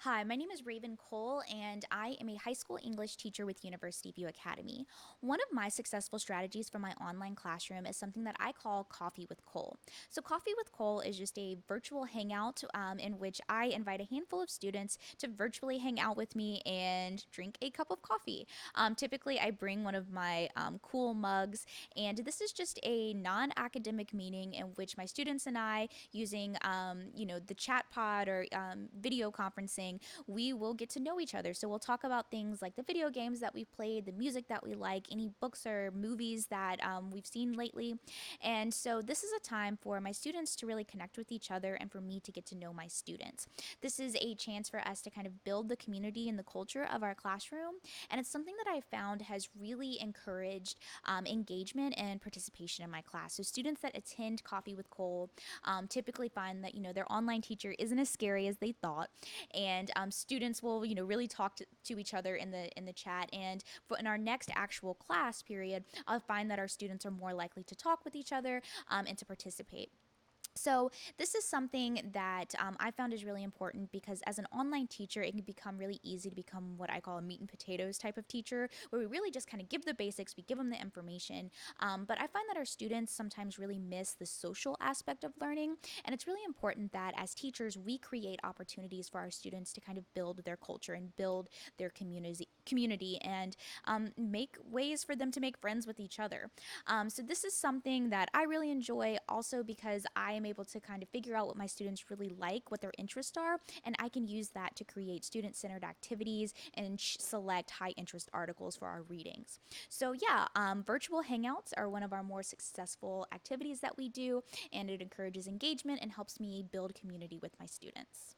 Hi, my name is Raven Cole, and I am a high school English teacher with University View Academy. One of my successful strategies for my online classroom is something that I call Coffee with Cole. So, Coffee with Cole is just a virtual hangout in which I invite a handful of students to virtually hang out with me and drink a cup of coffee. Typically, I bring one of my cool mugs, and this is just a non academic meeting in which my students and I, using the chat pod or video conferencing, we will get to know each other. So we'll talk about things like the video games that we've played, the music that we like, any books or movies that we've seen lately. And so this is a time for my students to really connect with each other and for me to get to know my students. This is a chance for us to kind of build the community and the culture of our classroom. And it's something that I found has really encouraged engagement and participation in my class. So students that attend Coffee with Cole typically find that their online teacher isn't as scary as they thought, and students will really talk to each other in the chat. And in our next actual class period, I'll find that our students are more likely to talk with each other and to participate. So, this is something that I found is really important because as an online teacher, it can become really easy to become what I call a meat and potatoes type of teacher, where we really just kind of give the basics, we give them the information. But I find that our students sometimes really miss the social aspect of learning. And it's really important that as teachers, we create opportunities for our students to kind of build their culture and build their community and make ways for them to make friends with each other. So this is something that I really enjoy also because I am able to kind of figure out what my students really like, what their interests are, and I can use that to create student-centered activities and select high-interest articles for our readings. So yeah, virtual hangouts are one of our more successful activities that we do, and it encourages engagement and helps me build community with my students.